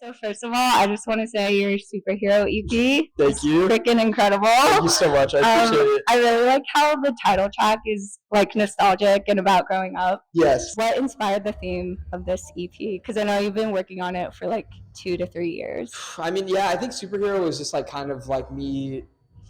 So first of all, I just want to say your superhero EP Thank you. Freaking incredible. Thank you so much. I appreciate it. I really like how the title track is like nostalgic and about growing up. Yes. What inspired the theme of this EP? Because I know you've been working on it for like 2 to 3 years. I mean, yeah, I think superhero was just like kind of like me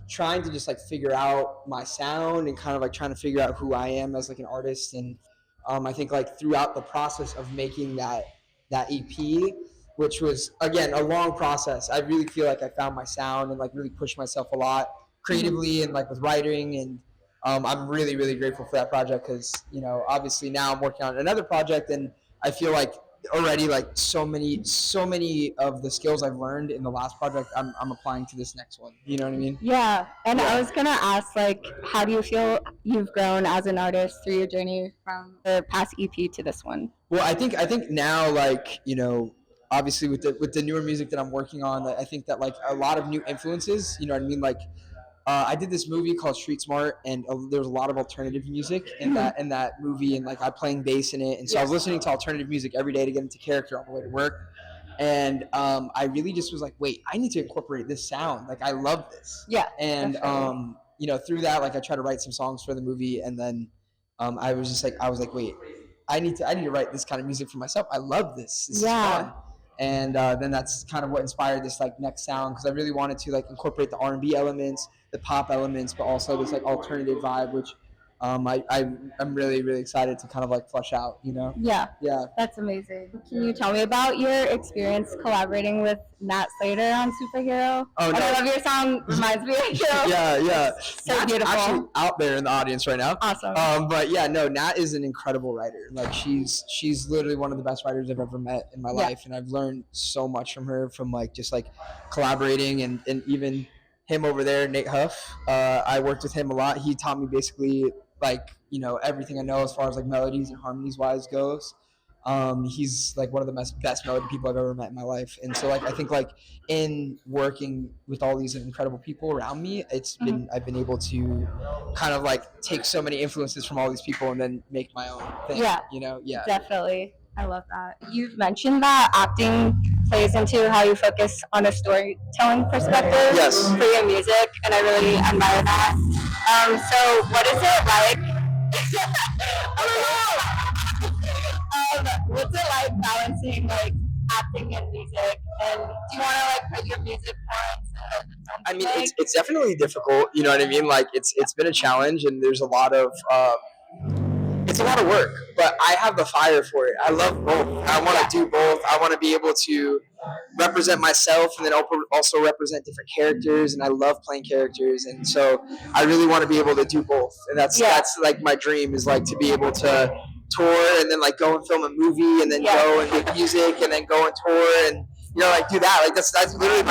trying to just like figure out my sound and kind of like trying to figure out who I am as like an artist. And I think like throughout the process of making that EP, which was again a long process, I really feel like I found my sound and like really pushed myself a lot creatively and like with writing. And I'm really, really grateful for that project because, you know, obviously now I'm working on another project and I feel like already like so many of the skills I've learned in the last project I'm applying to this next one. You know what I mean? Yeah. And I was gonna ask, like, how do you feel you've grown as an artist through your journey from the past EP to this one? Well, I think now, like, you know, obviously with the newer music that I'm working on, I think that like a lot of new influences, you know what I mean? Like I did this movie called Street Smart, and there was a lot of alternative music in that movie, and like I'm playing bass in it, and so I was listening to alternative music every day to get into character on the way to work, and I really just was like, wait, I need to incorporate this sound. Like I love this. Yeah. And you know, through that, like I tried to write some songs for the movie, and then I was like, wait, I need to write this kind of music for myself. I love this. This is fun. And then that's kind of what inspired this like next sound, because I really wanted to like incorporate the R&B elements, the pop elements, but also this like alternative vibe, which I'm really, really excited to kind of like flesh out, you know? Yeah. Yeah. That's amazing. Can you tell me about your experience collaborating with Nat Slater on Superhero? Oh, no. I love your song, reminds me of you. Yeah. So Nat's beautiful. Actually out there in the audience right now. Awesome. But yeah, no, Nat is an incredible writer. Like she's literally one of the best writers I've ever met in my life, and I've learned so much from her, from like just like collaborating and even him over there, Nate Huff. I worked with him a lot. He taught me basically like, you know, everything I know as far as like melodies and harmonies wise goes. He's like one of the best melody people I've ever met in my life. And so like I think like in working with all these incredible people around me, I've been able to kind of like take so many influences from all these people and then make my own thing. Yeah. You know? Yeah. Definitely. I love that. You've mentioned that acting plays into how you focus on a storytelling perspective for your music, and I really admire that. So what is it like? What's it like balancing like acting and music? And do you want to like put your music more into? I mean, it's definitely difficult. You know what I mean? Like it's been a challenge, and there's a lot of it's a lot of work, but I have the fire for it. I love both. I want to do both. I want to be able to represent myself and then also represent different characters, and I love playing characters, and so I really want to be able to do both. And that's like my dream, is like to be able to tour and then like go and film a movie and then go and make music and then go and tour and, you know, like do that. Like that's literally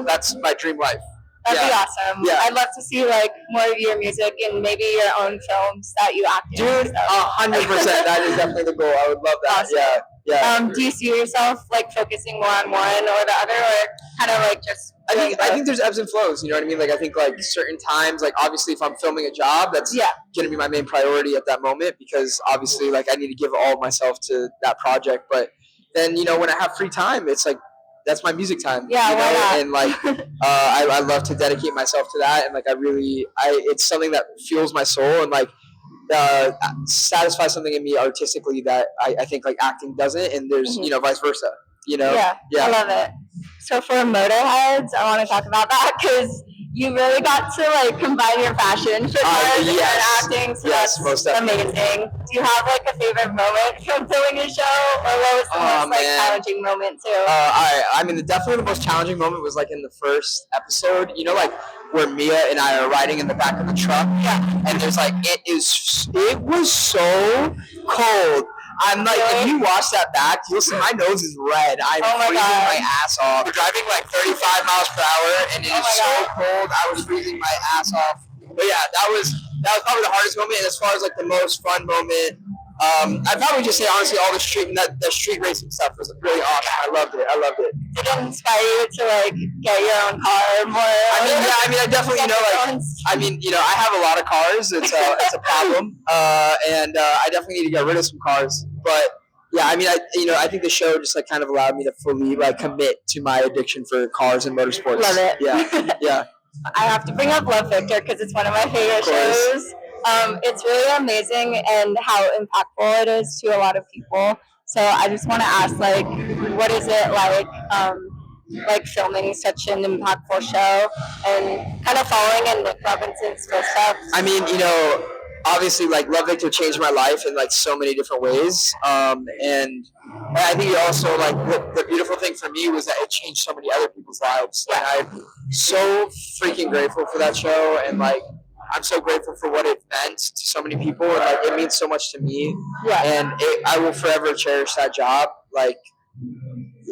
that's my dream life. That'd be awesome. Yeah. I'd love to see like more of your music and maybe your own films that you act in. Dude, 100%. That is definitely the goal. I would love that. Awesome. Yeah. Do you see yourself like focusing more on one or the other, or kind of like just? I think there's ebbs and flows. You know what I mean? Like I think like certain times, like obviously if I'm filming a job, that's going to be my main priority at that moment, because obviously like I need to give all of myself to that project. But then, you know, when I have free time, it's like that's my music time. Yeah, you know? why not? And like I love to dedicate myself to that, and like it's something that fuels my soul and like satisfies something in me artistically that I think like acting doesn't, and there's you know, vice versa. You know? Yeah, I love it. So for Motorheads, I want to talk about that because you really got to like combine your passion, fitness, and acting. So that's most definitely. Amazing. Do you have like a favorite moment from filming your show, or what was the most like challenging moment too? I mean, definitely the most challenging moment was like in the first episode. You know, like where Mia and I are riding in the back of the truck. Yeah. And there's like it was so cold. I'm like, if you watch that back, you'll see my nose is red. I'm freezing my ass off. We're driving like 35 miles per hour, and it is so cold. I was freezing my ass off. But yeah, that was probably the hardest moment. And as far as like the most fun moment, I'd probably just say honestly, all the street racing stuff was really awesome. I loved it. Did it inspire you to like get your own car more? I mean, I definitely, you know, like, I mean, you know, I have a lot of cars. It's a problem, and I definitely need to get rid of some cars. But Yeah, I mean, I think the show just like kind of allowed me to fully like commit to my addiction for cars and motorsports. Love it. Yeah, yeah. I have to bring up Love Victor because it's one of my favorite shows. It's really amazing and how impactful it is to a lot of people. So I just want to ask, like, what is it like filming such an impactful show and kind of following in Nick Robinson's footsteps? I mean, obviously, like Love Victor changed my life in like so many different ways, and I think it also like the beautiful thing for me was that it changed so many other people's lives, and I'm so freaking grateful for that show, and like I'm so grateful for what it meant to so many people, and like it means so much to me, and I will forever cherish that job, like.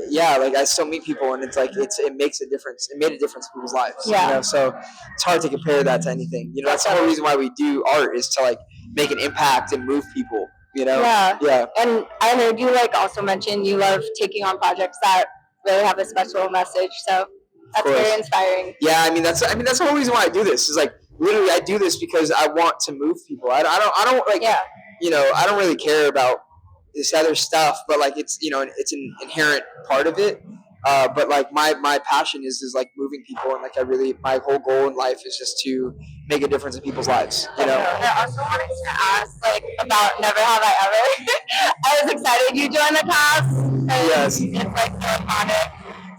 Yeah, like I still meet people, and it's like it makes a difference. It made a difference in people's lives. Yeah. So it's hard to compare that to anything. That's the whole reason why we do art is to like make an impact and move people. Yeah. Yeah. And I heard you like also mention you love taking on projects that really have a special message. So that's very inspiring. Yeah, I mean that's the whole reason why I do this. Is like literally I do this because I want to move people. I don't like I don't really care about this other stuff, but like it's it's an inherent part of it. But like my passion is like moving people, and like my whole goal in life is just to make a difference in people's lives. I also wanted to ask like about Never Have I Ever. I was excited you joined the cast. Yes. It's like so iconic.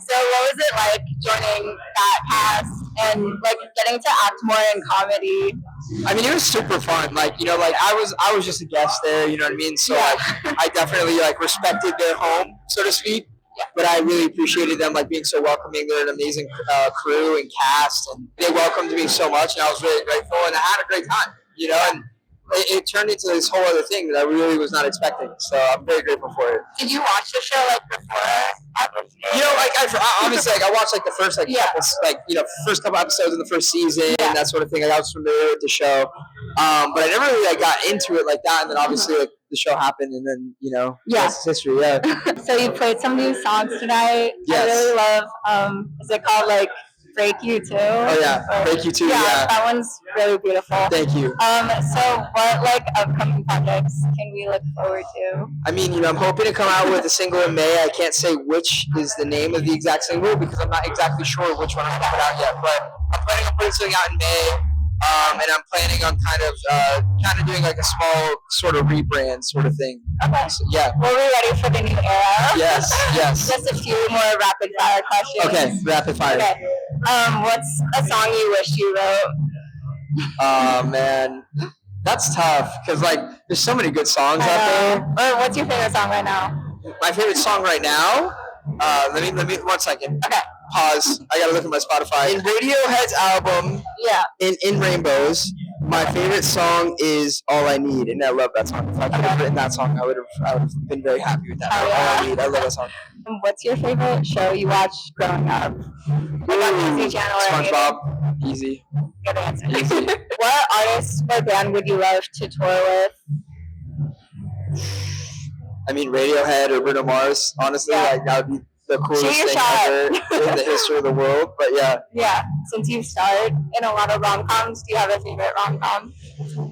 So what was it like joining that cast and like getting to act more in comedy? I mean, it was super fun. Like, like I was just a guest there. You know what I mean? So like, I definitely like respected their home, so to speak. Yeah. But I really appreciated them like being so welcoming. They're an amazing crew and cast, and they welcomed me so much, and I was really grateful, and I had a great time. And it turned into this whole other thing that I really was not expecting. So I'm very grateful for it. Did you watch the show like before? Like obviously like I watched like the first first couple episodes in the first season and that sort of thing. Like I was familiar with the show, but I never really like got into it like that. And then obviously like the show happened, and then it's history. Yeah. So you played some new songs tonight. Yes. I really love. Is it called like Break You Too? Oh yeah, Break You Too. Yeah, that one's really beautiful. Thank you. So what like upcoming projects can we look forward to? I mean, I'm hoping to come out with a single in May. I can't say which is the name of the exact single because I'm not exactly sure which one I'm gonna put out yet. But I'm planning on putting something out in May. And I'm planning on kind of doing like a small sort of rebrand sort of thing. Okay. So, yeah. Well, we're ready for the new era. Yes. Just a few more rapid fire questions. Okay, rapid fire. Okay. What's a song you wish you wrote? Oh man, that's tough because like there's so many good songs out there. Or what's your favorite song right now? My favorite song right now. Let me 1 second. Okay. Pause. I gotta look at my Spotify. In Radiohead's album, in Rainbows, my favorite song is All I Need, and I love that song. If I could have written that song, I would have been very happy with that. All I Need. I love that song. And what's your favorite show you watched growing up? Like on Disney Channel or SpongeBob. Easy. Good answer. Easy. What artist or band would you love to tour with? I mean, Radiohead or Bruno Mars. Honestly, like that would be the coolest thing ever in the history of the world. But yeah. Yeah. Since you starred in a lot of rom-coms, do you have a favorite rom-com?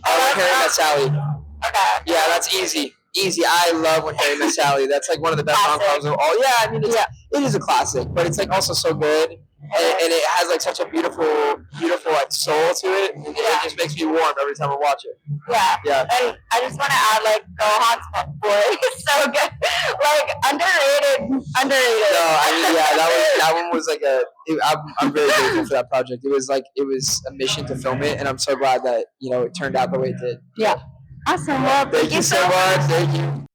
Harry Met Sally. Okay. Yeah, that's easy. Easy. I love When Harry Met Sally. That's like one of the best rom-coms of all. Yeah, I mean, it is a classic, but it's like also so good. And it has like such a beautiful like soul to it. And it just makes me warm every time I watch it. Yeah. And I just want to add like Go Hans Boy. It's so good. Like underrated. No, I mean that one was like I'm very grateful for that project. It was a mission to film it, and I'm so glad that it turned out the way it did. Yeah. Awesome. Well, thank you so much. Thank you.